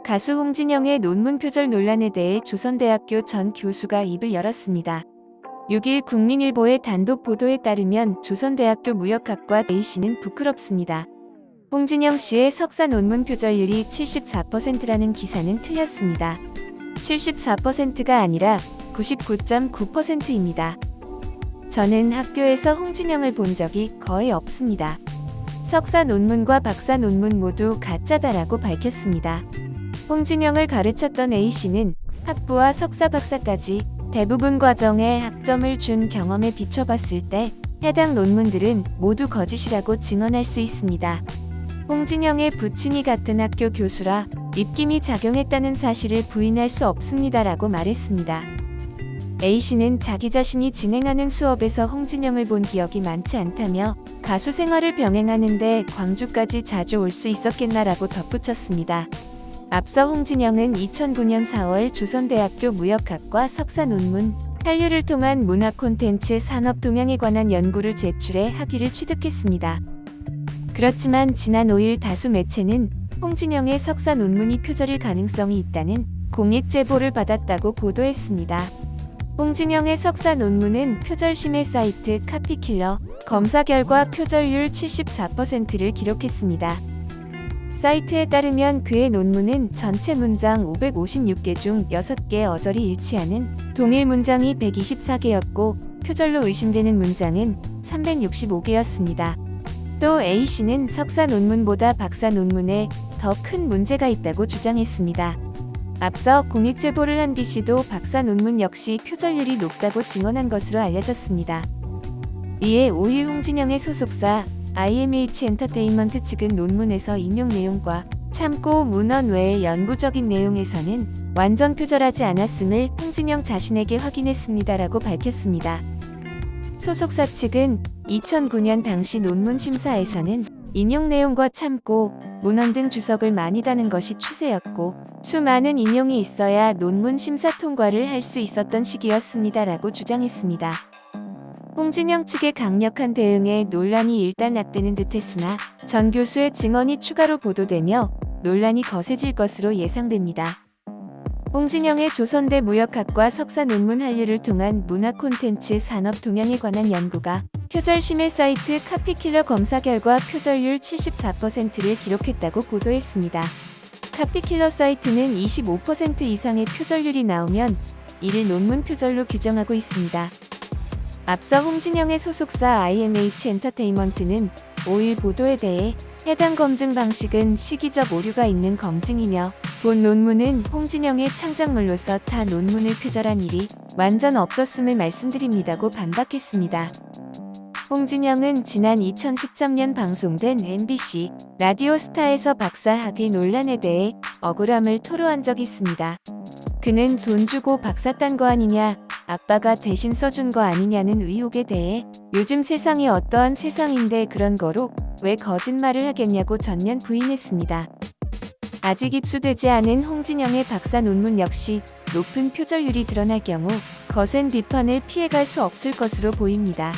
가수 홍진영의 논문 표절 논란에 대해 조선대학교 전 교수가 입을 열었습니다. 6일 국민일보의 단독 보도에 따르면 조선대학교 무역학과 A씨는 부끄럽습니다. 홍진영 씨의 석사 논문 표절률이 74%라는 기사는 틀렸습니다. 74%가 아니라 99.9%입니다. 저는 학교에서 홍진영을 본 적이 거의 없습니다. 석사 논문과 박사 논문 모두 가짜다라고 밝혔습니다. 홍진영을 가르쳤던 A씨는 학부와 석사 박사까지 대부분 과정에 학점을 준 경험에 비춰봤을 때 해당 논문들은 모두 거짓이라고 증언할 수 있습니다. 홍진영의 부친이 같은 학교 교수라 입김이 작용했다는 사실을 부인할 수 없습니다라고 말했습니다. A씨는 자기 자신이 진행하는 수업에서 홍진영을 본 기억이 많지 않다며 가수 생활을 병행하는데 광주까지 자주 올 수 있었겠나라고 덧붙였습니다. 앞서 홍진영은 2009년 4월 조선대학교 무역학과 석사 논문 한류를 통한 문화 콘텐츠 산업 동향에 관한 연구를 제출해 학위를 취득했습니다. 그렇지만 지난 5일 다수 매체는 홍진영의 석사 논문이 표절일 가능성이 있다는 공익 제보를 받았다고 보도했습니다. 홍진영의 석사 논문은 표절 심해 사이트 카피킬러 검사 결과 표절률 74%를 기록했습니다. 사이트에 따르면 그의 논문은 전체 문장 556개 중 6개 어절이 일치하는 동일 문장이 124개였고 표절로 의심되는 문장은 365개였습니다. 또 A씨는 석사 논문보다 박사 논문에 더 큰 문제가 있다고 주장했습니다. 앞서 공익 제보를 한 B씨도 박사 논문 역시 표절률이 높다고 증언한 것으로 알려졌습니다. 이에 5일 홍진영의 소속사 IMH 엔터테인먼트 측은 논문에서 인용 내용과 참고 문헌 외의 연구적인 내용에서는 완전 표절하지 않았음을 홍진영 자신에게 확인했습니다라고 밝혔습니다. 소속사 측은 2009년 당시 논문 심사에서는 인용 내용과 참고, 문헌 등 주석을 많이 다는 것이 추세였고 수많은 인용이 있어야 논문 심사 통과를 할 수 있었던 시기였습니다라고 주장했습니다. 홍진영 측의 강력한 대응에 논란이 일단 낙되는 듯했으나 전 교수의 증언이 추가로 보도되며 논란이 거세질 것으로 예상됩니다. 홍진영의 조선대 무역학과 석사 논문 한류를 통한 문화 콘텐츠 산업 동향에 관한 연구가 표절 심해 사이트 카피킬러 검사 결과 표절률 74%를 기록했다고 보도했습니다. 카피킬러 사이트는 25% 이상의 표절률이 나오면 이를 논문 표절로 규정하고 있습니다. 앞서 홍진영의 소속사 IMH 엔터테인먼트는 5일 보도에 대해 해당 검증 방식은 시기적 오류가 있는 검증이며 본 논문은 홍진영의 창작물로서 타 논문을 표절한 일이 완전 없었음을 말씀드립니다고 반박했습니다. 홍진영은 지난 2013년 방송된 MBC 라디오 스타에서 박사 학위 논란에 대해 억울함을 토로한 적이 있습니다. 그는 돈 주고 박사 딴 거 아니냐, 아빠가 대신 써준 거 아니냐는 의혹에 대해 요즘 세상이 어떠한 세상인데 그런 거로 왜 거짓말을 하겠냐고 전면 부인했습니다. 아직 입수되지 않은 홍진영의 박사 논문 역시 높은 표절률이 드러날 경우 거센 비판을 피해갈 수 없을 것으로 보입니다.